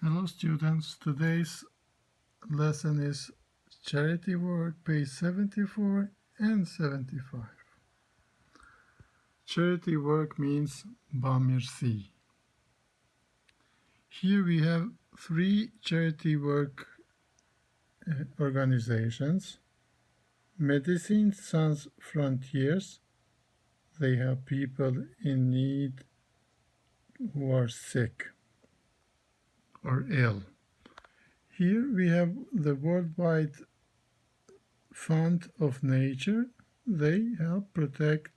Hello students, today's lesson is charity work, page 74 and 75. Charity work means Bamirsi. Here we have three charity work organizations. Medicine Sans Frontiers, they help people in need who are sick or ill. Here we have the Worldwide Fund of Nature. They help protect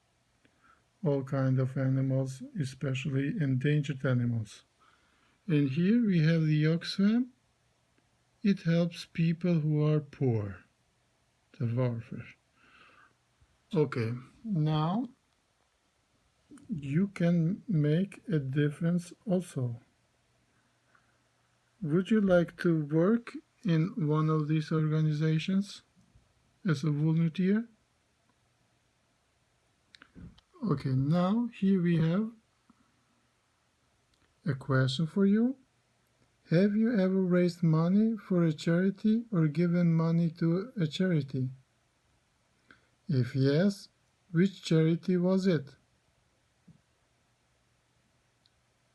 all kinds of animals, especially endangered animals. And here we have the Oxfam. It helps people who are poor, the welfare. Okay, now you can make a difference also. Would you like to work in one of these organizations as a volunteer? Okay, now here we have a question for you. Have you ever raised money for a charity or given money to a charity? If yes, which charity was it?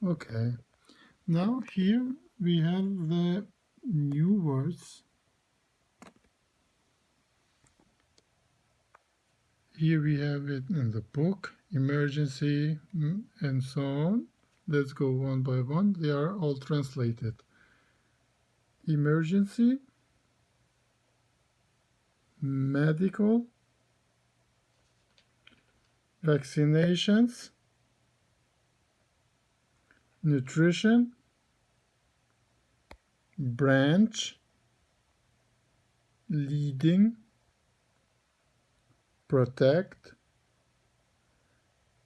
Okay, now here we have the new words. Here we have it in the book, emergency, and so on. Let's go one by one. They are all translated. Emergency, medical, vaccinations, nutrition, branch, leading, protect,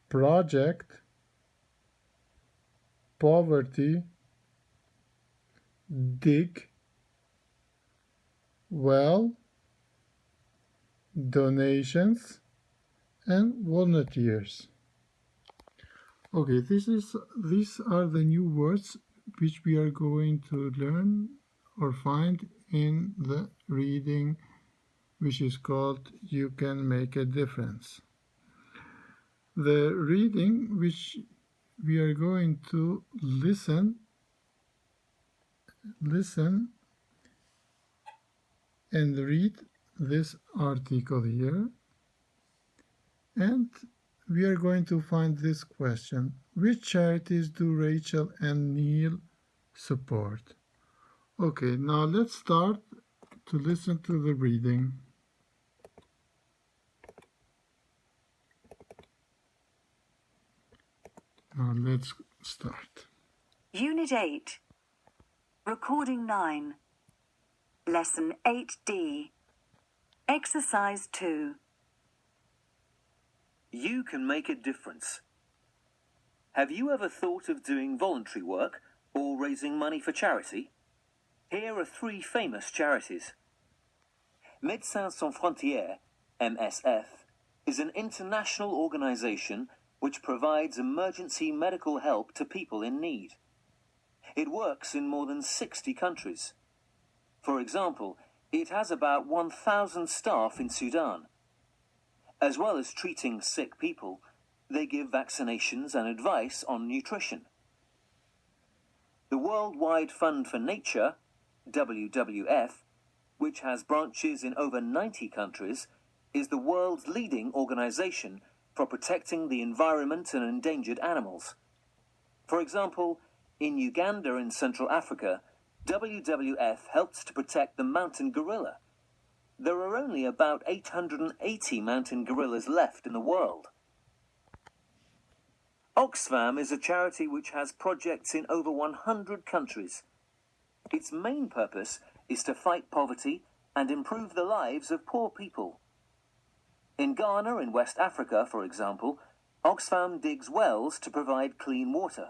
project, poverty, dig, well, donations, and volunteers. Okay, these are the new words which we are going to learn or find in the reading, which is called You Can Make a Difference. The reading which we are going to listen and read this article here, and we are going to find this question: which charities do Rachel and Neil support? Okay, now let's start to listen to the reading. Now let's start. Unit 8, Recording 9, Lesson 8D, Exercise 2. You can make a difference. Have you ever thought of doing voluntary work or raising money for charity? Here are three famous charities. Médecins Sans Frontières, MSF, is an international organization which provides emergency medical help to people in need. It works in more than 60 countries. For example, it has about 1,000 staff in Sudan. As well as treating sick people, they give vaccinations and advice on nutrition. The Worldwide Fund for Nature, WWF, which has branches in over 90 countries, is the world's leading organization for protecting the environment and endangered animals. For example, in Uganda in Central Africa, WWF helps to protect the mountain gorilla. There are only about 880 mountain gorillas left in the world. Oxfam is a charity which has projects in over 100 countries. Its main purpose is to fight poverty and improve the lives of poor people. In Ghana in West Africa, for example, Oxfam digs wells to provide clean water.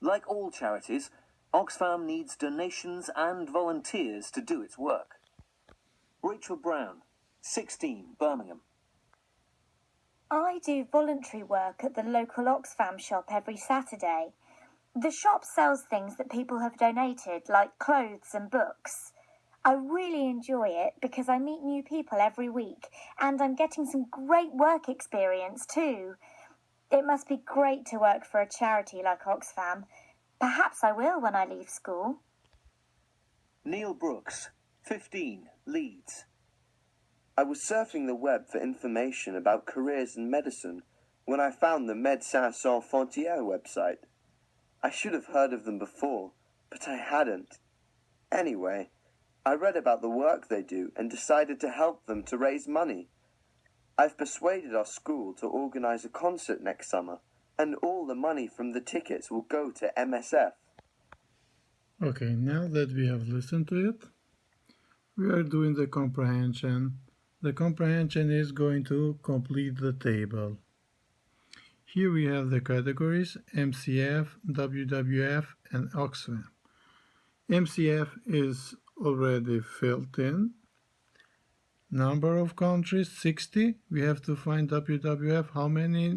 Like all charities, Oxfam needs donations and volunteers to do its work. Rachel Brown, 16, Birmingham. I do voluntary work at the local Oxfam shop every Saturday. The shop sells things that people have donated, like clothes and books. I really enjoy it because I meet new people every week, and I'm getting some great work experience too. It must be great to work for a charity like Oxfam. Perhaps I will when I leave school. Neil Brooks, 15, Leeds. I was surfing the web for information about careers in medicine when I found the Médecins Sans Frontières website. I should have heard of them before, but I hadn't. Anyway, I read about the work they do and decided to help them to raise money. I've persuaded our school to organize a concert next summer, and all the money from the tickets will go to MSF. Okay, now that we have listened to it, we are doing the comprehension. The comprehension is going to complete the table. Here we have the categories MCF, WWF, and Oxfam. MCF is already filled in. Number of countries 60. We have to find WWF how many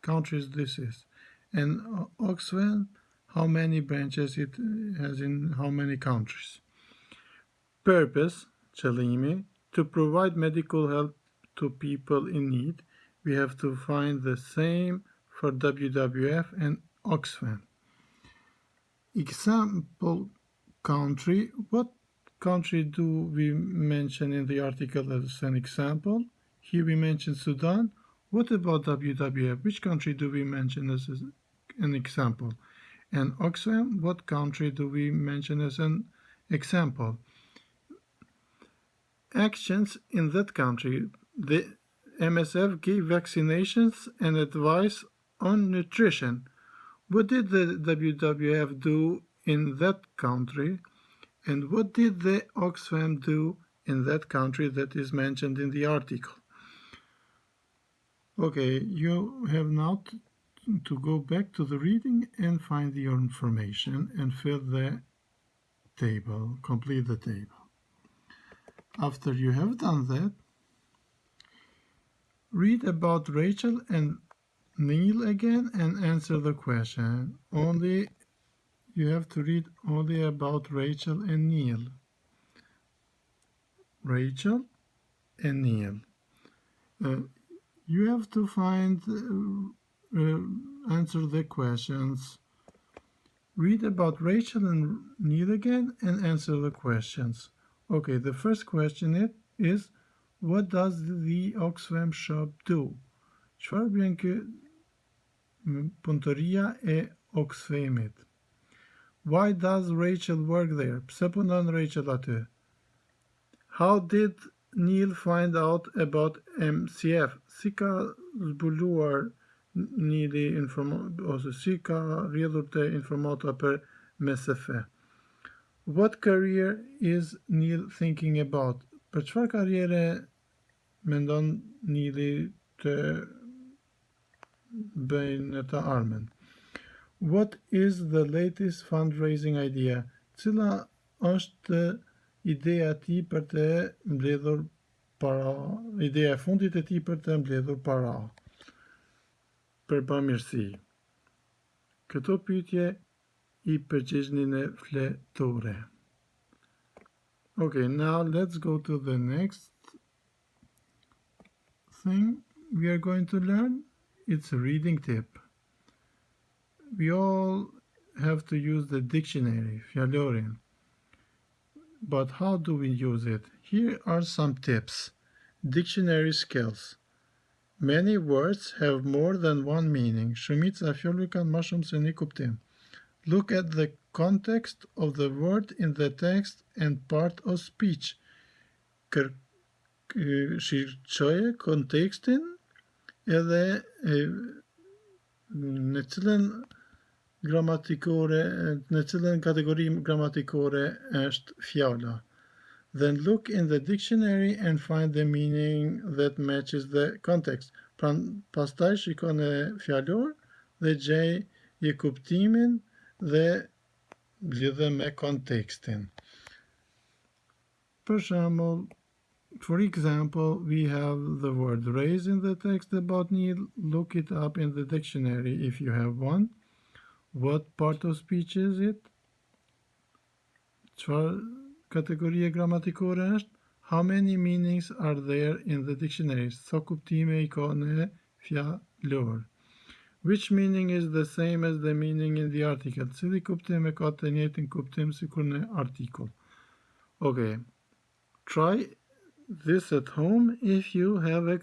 countries this is, and Oxfam how many branches it has in how many countries. Purpose, qëllimi, to provide medical help to people in need. We have to find the same for WWF and Oxfam. Example country. What country do we mention in the article as an example? Here we mention Sudan. What about WWF? Which country do we mention as an example? And Oxfam, what country do we mention as an example? Actions in that country. The MSF gave vaccinations and advice on nutrition. What did the WWF do in that country? And what did the Oxfam do in that country that is mentioned in the article? Okay, you have now to go back to the reading and find your information and fill the table, complete the table. After you have done that, read about Rachel and Neil again and answer the question. You have to read only about Rachel and Neil. Rachel and Neil. You have to find, answer the questions. Read about Rachel and Neil again and answer the questions. Okay, the first question is, what does the Oxfam shop do? Çfarë bën ky punëtoria e Oxfamit? Why does Rachel work there? Pse punon Rachel aty? How did Neil find out about MCF? Si ka zbuluar Neili ose si ka rrjedhur te informata për MSF? What career is Neil thinking about? Për çfarë karriere mendon Neili të bëjnë në të ardhmen? What is the latest fundraising idea? Cila është ideja e tij për të mbledhur para, ideja e fundit e tij për të mbledhur para për bamirësi? Këto pyetje I përgjigjni në fletore. Okay, now let's go to the next thing we are going to learn. It's a reading tip. We all have to use the dictionary, fjalorin. But how do we use it? Here are some tips. Dictionary skills. Many words have more than one meaning. Shumica fjalëve kanë më shumë se një kuptim. Look at the context of the word in the text and part of speech. Shirqoje kontekstin edhe në cilën kategori gramatikore është fjala. Then look in the dictionary and find the meaning that matches the context. Pastaj shiko në fjalor dhe gjej kuptimin dhe lidhe me kontekstin. For example, we have the word raise in the text about Neil. Look it up in the dictionary if you have one. What part of speech is it? Çfarë kategorie gramatikore është? How many meanings are there in the dictionary? Sa kuptime I ka në fjalor? Which meaning is the same as the meaning in the article? Cili kuptim e ka të njëjtin kuptim sikur në artikull? Okay. Try this at home if you have a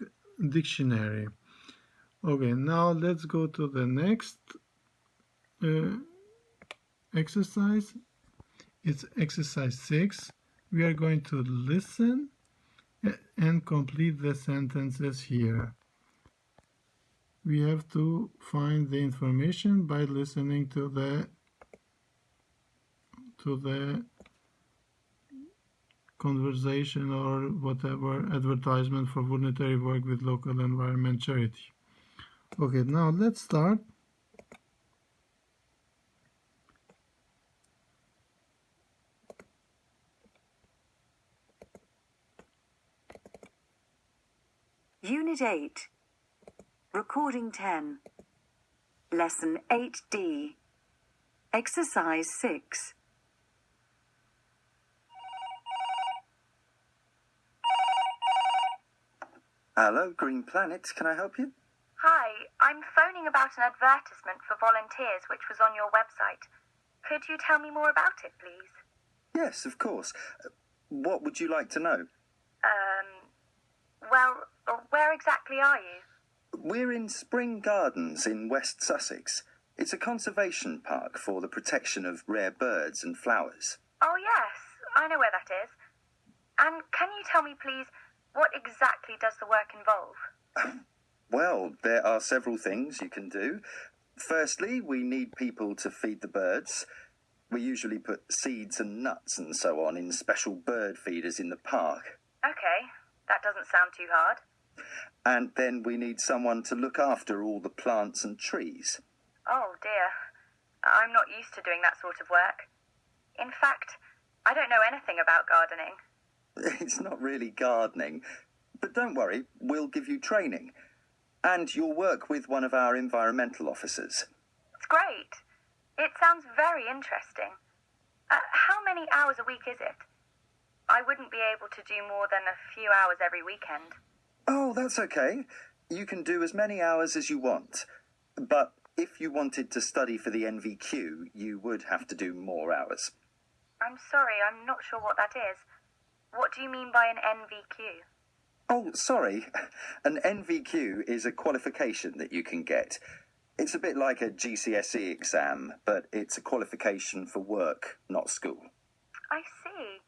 dictionary. Okay, now let's go to the next exercise. It's exercise 6. We are going to listen and complete the sentences here. We have to find the information by listening to the conversation or whatever advertisement for voluntary work with local environment charity. Okay, now let's start. Unit 8. Recording 10. Lesson 8D. Exercise 6. Hello, Green Planet. Can I help you? Hi, I'm phoning about an advertisement for volunteers which was on your website. Could you tell me more about it, please? Yes, of course. What would you like to know? Well, where exactly are you? We're in Spring Gardens in West Sussex. It's a conservation park for the protection of rare birds and flowers. Oh, yes, I know where that is. And can you tell me, please, what exactly does the work involve? Well, there are several things you can do. Firstly, we need people to feed the birds. We usually put seeds and nuts and so on in special bird feeders in the park. Okay, that doesn't sound too hard. And then we need someone to look after all the plants and trees. Oh, dear. I'm not used to doing that sort of work. In fact, I don't know anything about gardening. It's not really gardening. But don't worry, we'll give you training. And you'll work with one of our environmental officers. It's great. It sounds very interesting. How many hours a week is it? I wouldn't be able to do more than a few hours every weekend. Oh, that's okay. You can do as many hours as you want. But if you wanted to study for the NVQ, you would have to do more hours. I'm sorry, I'm not sure what that is. What do you mean by an NVQ? Oh, sorry. An NVQ is a qualification that you can get. It's a bit like a GCSE exam, but it's a qualification for work, not school. I see.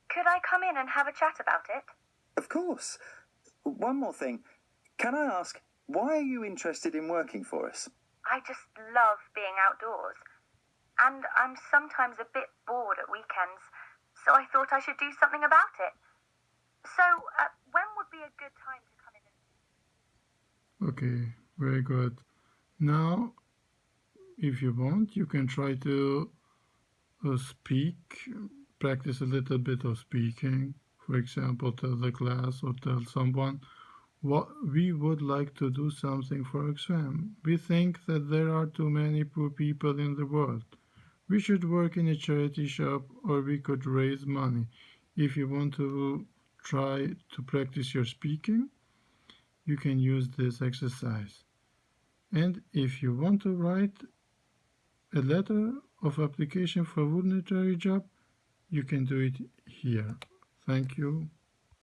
Could I come in and have a chat about it? Of course. One more thing. Can I ask, why are you interested in working for us? I just love being outdoors. And I'm sometimes a bit bored at weekends, so I thought I should do something about it. So, when would be a good time to come in and... Okay, very good. Now, if you want, you can try to speak, practice a little bit of speaking. For example, tell the class or tell someone, what we would like to do something for Oxfam. We think that there are too many poor people in the world. We should work in a charity shop, or we could raise money. If you want to try to practice your speaking, you can use this exercise. And if you want to write a letter of application for a voluntary job, you can do it here. Thank you.